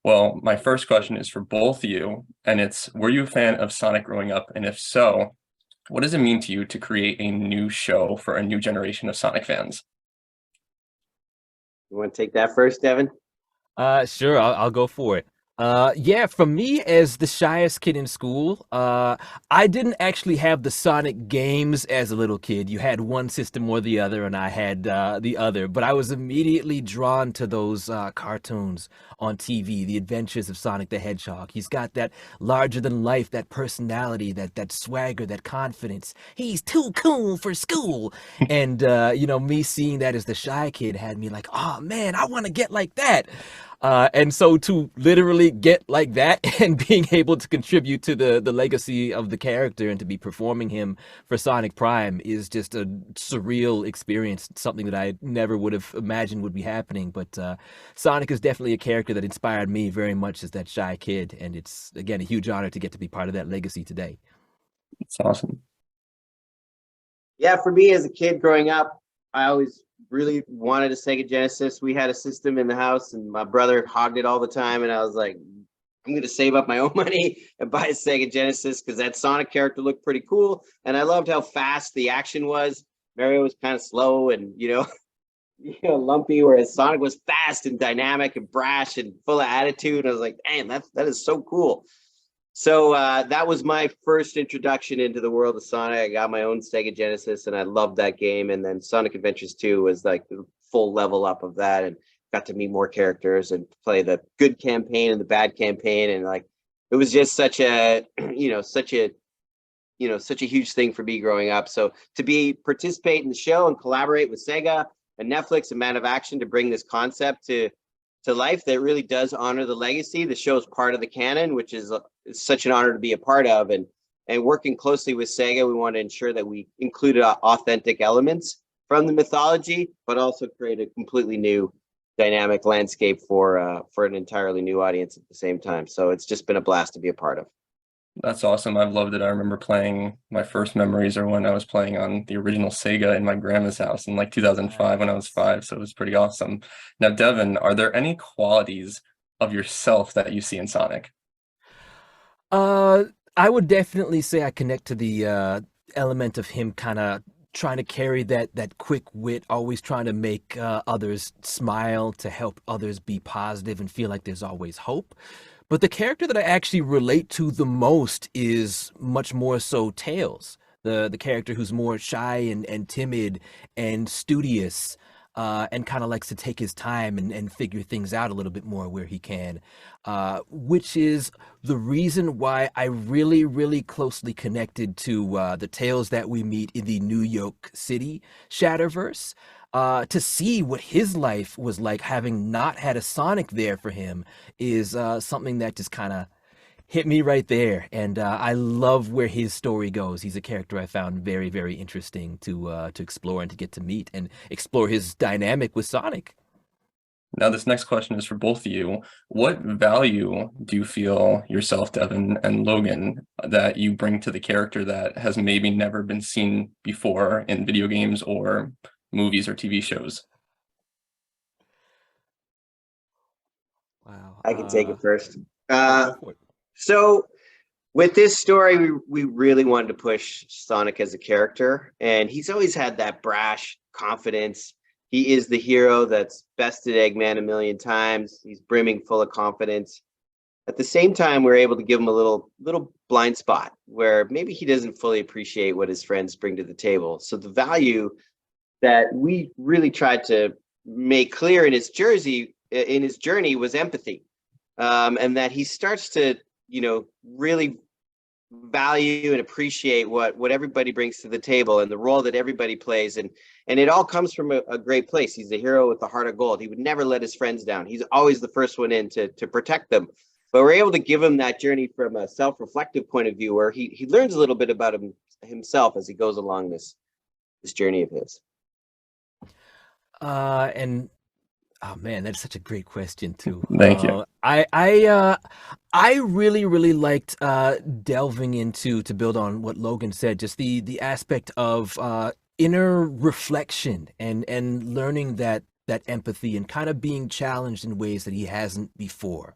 Well, my first question is for both of you, and it's, were you a fan of Sonic growing up? And if so, what does it mean to you to create a new show for a new generation of Sonic fans? You want to take that first, Devin? Sure, I'll go for it. Yeah, for me as the shyest kid in school, I didn't actually have the Sonic games as a little kid. You had one system or the other, and I had the other. But I was immediately drawn to those cartoons on TV, The Adventures of Sonic the Hedgehog. He's got that larger than life, that personality, that swagger, that confidence. He's too cool for school. And me seeing that as the shy kid had me like, oh man, I want to get like that. And so to literally get like that and being able to contribute to the legacy of the character and to be performing him for Sonic Prime is just a surreal experience, something that I never would have imagined would be happening. But Sonic is definitely a character that inspired me very much as that shy kid. And it's, again, a huge honor to get to be part of that legacy today. It's awesome. Yeah, for me as a kid growing up, I always really wanted a Sega Genesis. We had a system in the house, and my brother hogged it all the time. And I was like, I'm going to save up my own money and buy a Sega Genesis because that Sonic character looked pretty cool. And I loved how fast the action was. Mario was kind of slow and, lumpy, whereas Sonic was fast and dynamic and brash and full of attitude. I was like, damn, that is so cool. So that was my first introduction into the world of Sonic. I got my own Sega Genesis, and I loved that game. And then Sonic Adventures 2 was like the full level up of that, and got to meet more characters and play the good campaign and the bad campaign. And like, it was just such a, such a huge thing for me growing up. So to participate in the show and collaborate with Sega and Netflix and Man of Action to bring this concept to life that really does honor the legacy. The show is part of the canon, which is such an honor to be a part of. And working closely with Sega, we want to ensure that we included authentic elements from the mythology, but also create a completely new dynamic landscape for an entirely new audience at the same time. So it's just been a blast to be a part of. That's awesome. I've loved it. I remember playing, my first memories are when I was playing on the original Sega in my grandma's house in like 2005 when I was 5. So it was pretty awesome. Now, Devin, are there any qualities of yourself that you see in Sonic? I would definitely say I connect to the element of him kind of trying to carry that quick wit, always trying to make others smile, to help others be positive and feel like there's always hope. But the character that I actually relate to the most is much more so Tails, the character who's more shy and timid and studious, and kind of likes to take his time and figure things out a little bit more where he can, which is the reason why I really, really closely connected to the Tails that we meet in the New Yoke City Shatterverse. To see what his life was like having not had a Sonic there for him is something that just kind of hit me right there. And I love where his story goes. He's a character I found very, very interesting to explore and to get to meet and explore his dynamic with Sonic. Now, this next question is for both of you. What value do you feel yourself, Devin, and Logan, that you bring to the character that has maybe never been seen before in video games or movies or TV shows? Wow. I can take it first. Go for it. So with this story, we really wanted to push Sonic as a character, and he's always had that brash confidence. He is the hero that's bested Eggman a million times. He's brimming full of confidence. At the same time, we're able to give him a little blind spot where maybe he doesn't fully appreciate what his friends bring to the table. So the value that we really tried to make clear in his journey was empathy, and that he starts to really value and appreciate what everybody brings to the table and the role that everybody plays, and it all comes from a great place. He's a hero with a heart of gold. He would never let his friends down. He's always the first one in to protect them. But we're able to give him that journey from a self-reflective point of view, where he learns a little bit about himself as he goes along this journey of his. And oh man, that's such a great question too. Thank you. I really, really liked delving into, to build on what Logan said, just the aspect of inner reflection and learning that that empathy and kind of being challenged in ways that he hasn't before.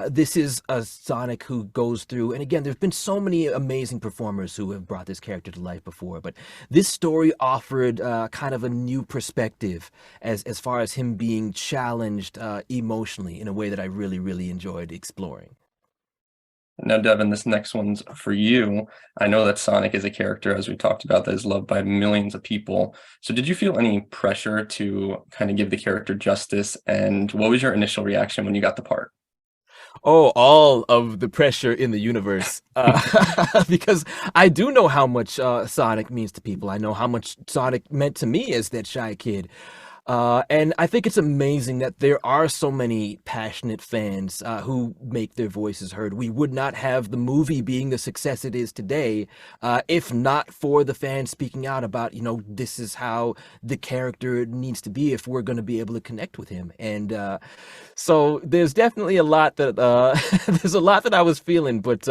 This is a Sonic who goes through, and again, there's been so many amazing performers who have brought this character to life before, but this story offered kind of a new perspective as far as him being challenged emotionally in a way that I really, really enjoyed exploring. Now, Devin, this next one's for you. I know that Sonic is a character, as we talked about, that is loved by millions of people. So did you feel any pressure to kind of give the character justice? And what was your initial reaction when you got the part? Oh, all of the pressure in the universe. Because I do know how much Sonic means to people. I know how much Sonic meant to me as that shy kid. And I think it's amazing that there are so many passionate fans who make their voices heard. We would not have the movie being the success it is today if not for the fans speaking out about, this is how the character needs to be if we're going to be able to connect with him. And so there's definitely a lot that there's a lot that I was feeling, but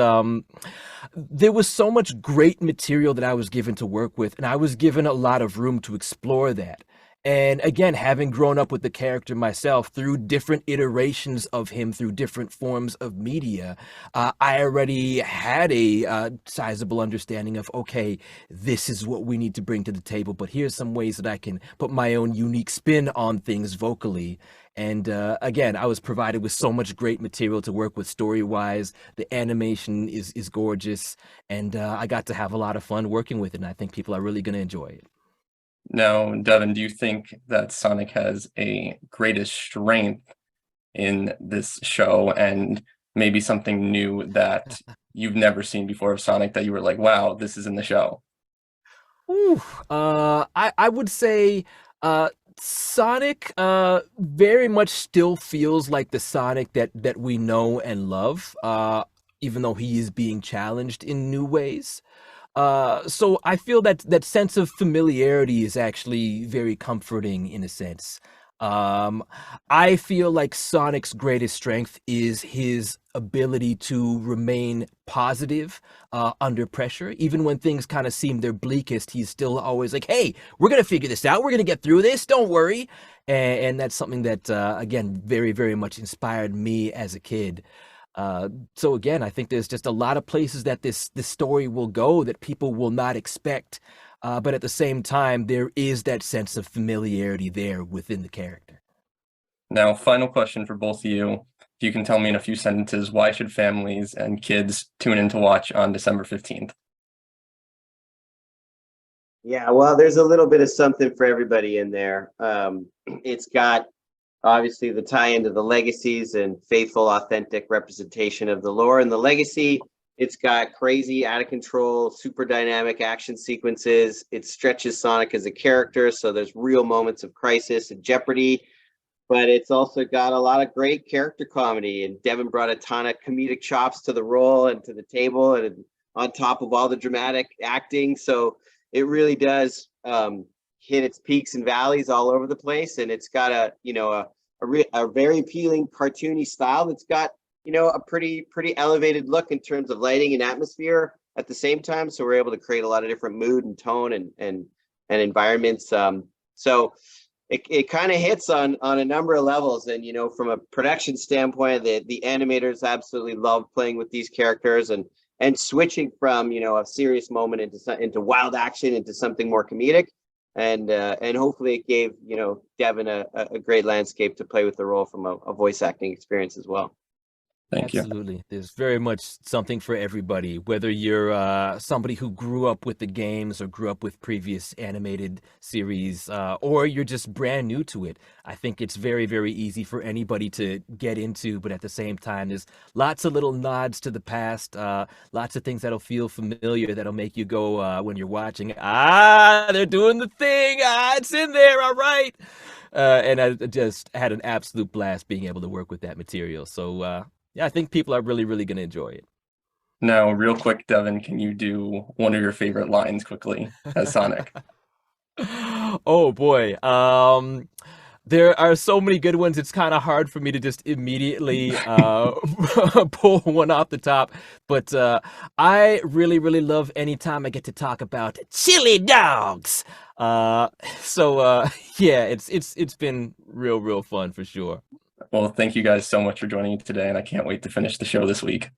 there was so much great material that I was given to work with, and I was given a lot of room to explore that. And again, having grown up with the character myself through different iterations of him, through different forms of media, I already had a sizable understanding of, okay, this is what we need to bring to the table, but here's some ways that I can put my own unique spin on things vocally. And again, I was provided with so much great material to work with story-wise. The animation is gorgeous, and I got to have a lot of fun working with it, and I think people are really going to enjoy it. Now, Devin, do you think that Sonic has a greatest strength in this show and maybe something new that you've never seen before of Sonic that you were like, wow, this is in the show? Ooh, I would say Sonic very much still feels like the Sonic that we know and love, even though he is being challenged in new ways. So I feel that that sense of familiarity is actually very comforting in a sense. Um, I feel like Sonic's greatest strength is his ability to remain positive under pressure. Even when things kind of seem their bleakest, he's still always like, hey, we're going to figure this out. We're going to get through this. Don't worry. And that's something that, again, very, very much inspired me as a kid. So again, I think there's just a lot of places that this story will go that people will not expect. But at the same time, there is that sense of familiarity there within the character. Now, final question for both of you. If you can tell me in a few sentences, why should families and kids tune in to watch on December 15th? Yeah, well, there's a little bit of something for everybody in there. It's got obviously the tie into the legacies and faithful, authentic representation of the lore and the legacy. It's got crazy, out of control, super dynamic action sequences. It stretches Sonic as a character, so there's real moments of crisis and jeopardy. But it's also got a lot of great character comedy, and Devin brought a ton of comedic chops to the role and to the table, and on top of all the dramatic acting. So it really does hit its peaks and valleys all over the place, and it's got a very appealing cartoony style that's got a pretty elevated look in terms of lighting and atmosphere at the same time. So we're able to create a lot of different mood and tone and environments. So it kind of hits on a number of levels. And from a production standpoint, the animators absolutely love playing with these characters and switching from a serious moment into wild action into something more comedic. And hopefully it gave Devin a great landscape to play with the role from a voice acting experience as well. Thank you. Absolutely. There's very much something for everybody, whether you're somebody who grew up with the games or grew up with previous animated series, or you're just brand new to it. I think it's very, very easy for anybody to get into, but at the same time, there's lots of little nods to the past, lots of things that'll feel familiar, that'll make you go when you're watching, they're doing the thing, it's in there, all right. And I just had an absolute blast being able to work with that material. So, yeah, I think people are really, really going to enjoy it. Now, real quick, Devin, can you do one of your favorite lines quickly as Sonic? Oh boy. There are so many good ones. It's kind of hard for me to just immediately pull one off the top. But I really, really love anytime I get to talk about chili dogs. Yeah, it's been real, real fun for sure. Well, thank you guys so much for joining me today, and I can't wait to finish the show this week.